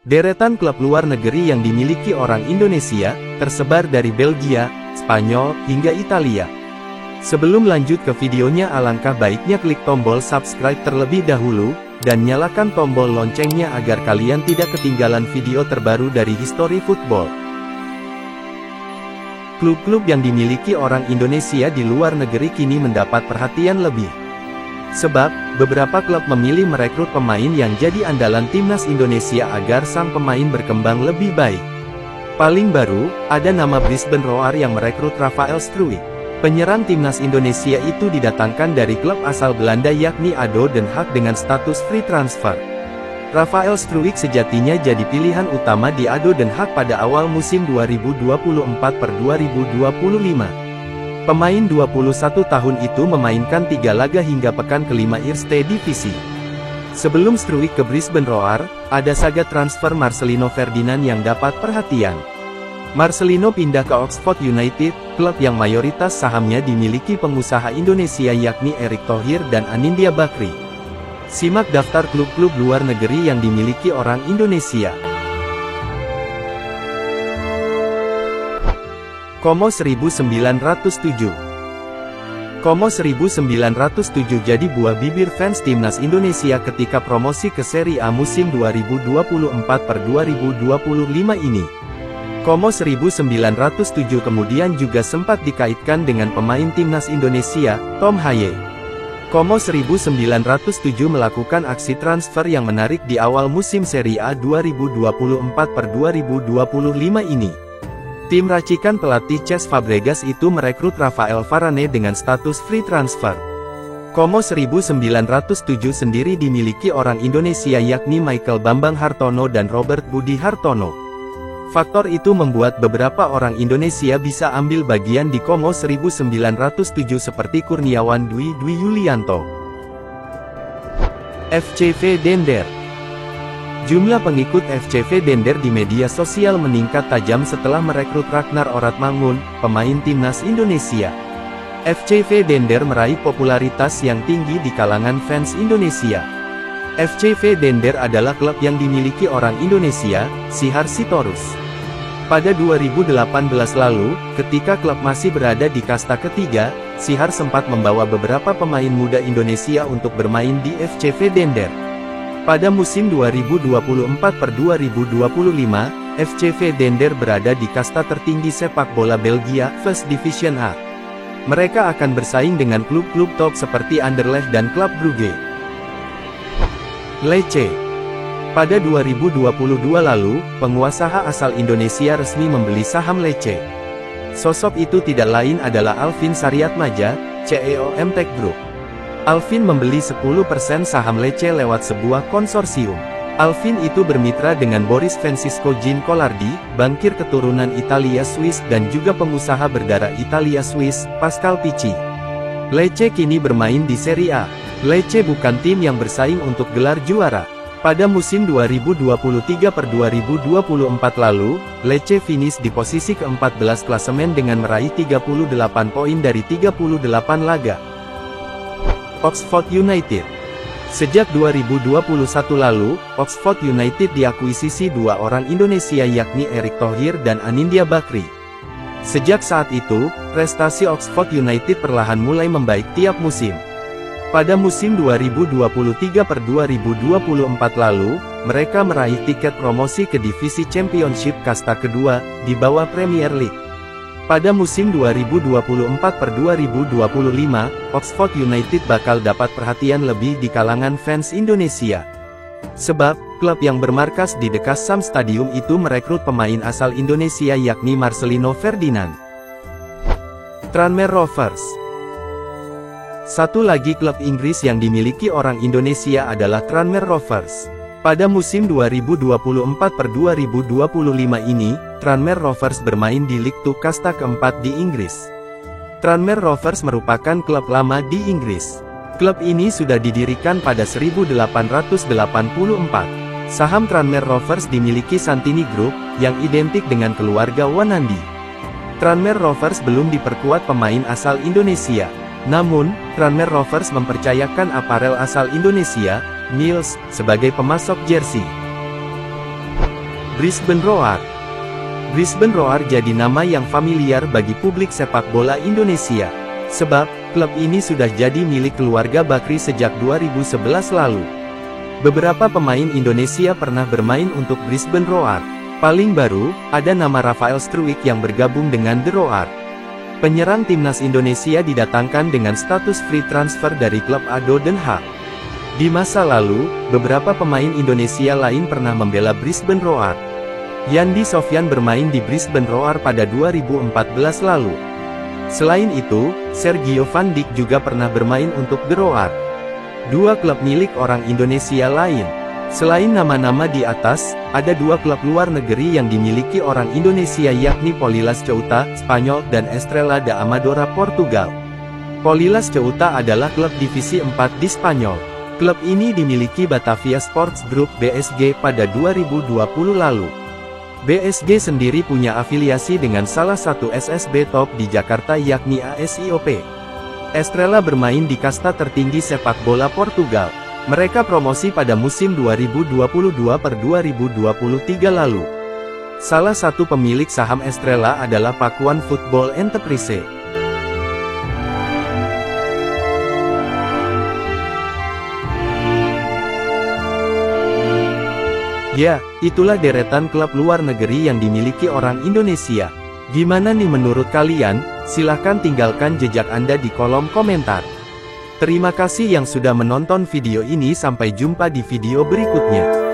Deretan klub luar negeri yang dimiliki orang Indonesia, tersebar dari Belgia, Spanyol, hingga Italia. Sebelum lanjut ke videonya, alangkah baiknya klik tombol subscribe terlebih dahulu, dan nyalakan tombol loncengnya agar kalian tidak ketinggalan video terbaru dari History Football. Klub-klub yang dimiliki orang Indonesia di luar negeri kini mendapat perhatian lebih. Sebab, beberapa klub memilih merekrut pemain yang jadi andalan timnas Indonesia agar sang pemain berkembang lebih baik. Paling baru, ada nama Brisbane Roar yang merekrut Rafael Struijk. Penyerang timnas Indonesia itu didatangkan dari klub asal Belanda yakni ADO Den Haag dengan status free transfer. Rafael Struijk sejatinya jadi pilihan utama di ADO Den Haag pada awal musim 2024-2025. Pemain 21 tahun itu memainkan 3 laga hingga pekan kelima Eerste Divisi. Sebelum Struijk ke Brisbane Roar, ada saga transfer Marcelino Ferdinand yang dapat perhatian. Marcelino pindah ke Oxford United, klub yang mayoritas sahamnya dimiliki pengusaha Indonesia yakni Erick Thohir dan Anindya Bakri. Simak daftar klub-klub luar negeri yang dimiliki orang Indonesia. Como 1907. Como 1907 jadi buah bibir fans timnas Indonesia ketika promosi ke Serie A musim 2024-2025 ini. Como 1907 kemudian juga sempat dikaitkan dengan pemain timnas Indonesia, Tom Haye. Como 1907 melakukan aksi transfer yang menarik di awal musim Serie A 2024-2025 ini. Tim racikan pelatih Cesc Fabregas itu merekrut Rafael Varane dengan status free transfer. Como 1907 sendiri dimiliki orang Indonesia yakni Michael Bambang Hartono dan Robert Budi Hartono. Faktor itu membuat beberapa orang Indonesia bisa ambil bagian di Como 1907 seperti Kurniawan Dwi Yulianto. FCV Dender. Jumlah pengikut FCV Dender di media sosial meningkat tajam setelah merekrut Ragnar Oratmangun, pemain timnas Indonesia. FCV Dender meraih popularitas yang tinggi di kalangan fans Indonesia. FCV Dender adalah klub yang dimiliki orang Indonesia, Sihar Sitorus. Pada 2018 lalu, ketika klub masih berada di kasta ketiga, Sihar sempat membawa beberapa pemain muda Indonesia untuk bermain di FCV Dender. Pada musim 2024-2025, FCV Dender berada di kasta tertinggi sepak bola Belgia, First Division A. Mereka akan bersaing dengan klub-klub top seperti Anderlecht dan Club Brugge. Lecce. Pada 2022 lalu, pengusaha asal Indonesia resmi membeli saham Lecce. Sosok itu tidak lain adalah Alvin Sariatmaja, CEO Emtek Group. Alvin membeli 10% saham Lecce lewat sebuah konsorsium. Alvin itu bermitra dengan Boris Francisco Giancolardi, bankir keturunan Italia Swiss dan juga pengusaha berdarah Italia Swiss, Pascal Pichi. Lecce kini bermain di Serie A. Lecce bukan tim yang bersaing untuk gelar juara. Pada musim 2023-2024 lalu, Lecce finish di posisi ke-14 klasemen dengan meraih 38 poin dari 38 laga. Oxford United. Sejak 2021 lalu, Oxford United diakuisisi dua orang Indonesia yakni Erick Thohir dan Anindya Bakri. Sejak saat itu, prestasi Oxford United perlahan mulai membaik tiap musim. Pada musim 2023-2024 lalu, mereka meraih tiket promosi ke divisi Championship kasta kedua, di bawah Premier League. Pada musim 2024-2025, Oxford United bakal dapat perhatian lebih di kalangan fans Indonesia. Sebab, klub yang bermarkas di The Kassam Stadium itu merekrut pemain asal Indonesia yakni Marcelino Ferdinand. Tranmere Rovers. Satu lagi klub Inggris yang dimiliki orang Indonesia adalah Tranmere Rovers. Pada musim 2024-2025 ini, Tranmere Rovers bermain di League 2 kasta keempat di Inggris. Tranmere Rovers merupakan klub lama di Inggris. Klub ini sudah didirikan pada 1884. Saham Tranmere Rovers dimiliki Santini Group, yang identik dengan keluarga Wanandi. Tranmere Rovers belum diperkuat pemain asal Indonesia. Namun, Tranmere Rovers mempercayakan aparel asal Indonesia, Mills, sebagai pemasok jersey. Brisbane Roar. Brisbane Roar jadi nama yang familiar bagi publik sepak bola Indonesia. Sebab, klub ini sudah jadi milik keluarga Bakri sejak 2011 lalu. Beberapa pemain Indonesia pernah bermain untuk Brisbane Roar. Paling baru, ada nama Rafael Struijk yang bergabung dengan The Roar. Penyerang timnas Indonesia didatangkan dengan status free transfer dari klub ADO Den Haag. Di masa lalu, beberapa pemain Indonesia lain pernah membela Brisbane Roar. Yandi Sofyan bermain di Brisbane Roar pada 2014 lalu. Selain itu, Sergio Van Dijk juga pernah bermain untuk The Roar. Dua klub milik orang Indonesia lain. Selain nama-nama di atas, ada dua klub luar negeri yang dimiliki orang Indonesia yakni Polilas Ceuta, Spanyol dan Estrela da Amadora, Portugal. Polilas Ceuta adalah klub divisi 4 di Spanyol. Klub ini dimiliki Batavia Sports Group (BSG) pada 2020 lalu. BSG sendiri punya afiliasi dengan salah satu SSB top di Jakarta yakni ASIOP. Estrela bermain di kasta tertinggi sepak bola Portugal. Mereka promosi pada musim 2022-2023 lalu. Salah satu pemilik saham Estrela adalah Pakuan Football Enterprise. Ya, itulah deretan klub luar negeri yang dimiliki orang Indonesia. Gimana nih menurut kalian? Silahkan tinggalkan jejak Anda di kolom komentar. Terima kasih yang sudah menonton video ini, sampai jumpa di video berikutnya.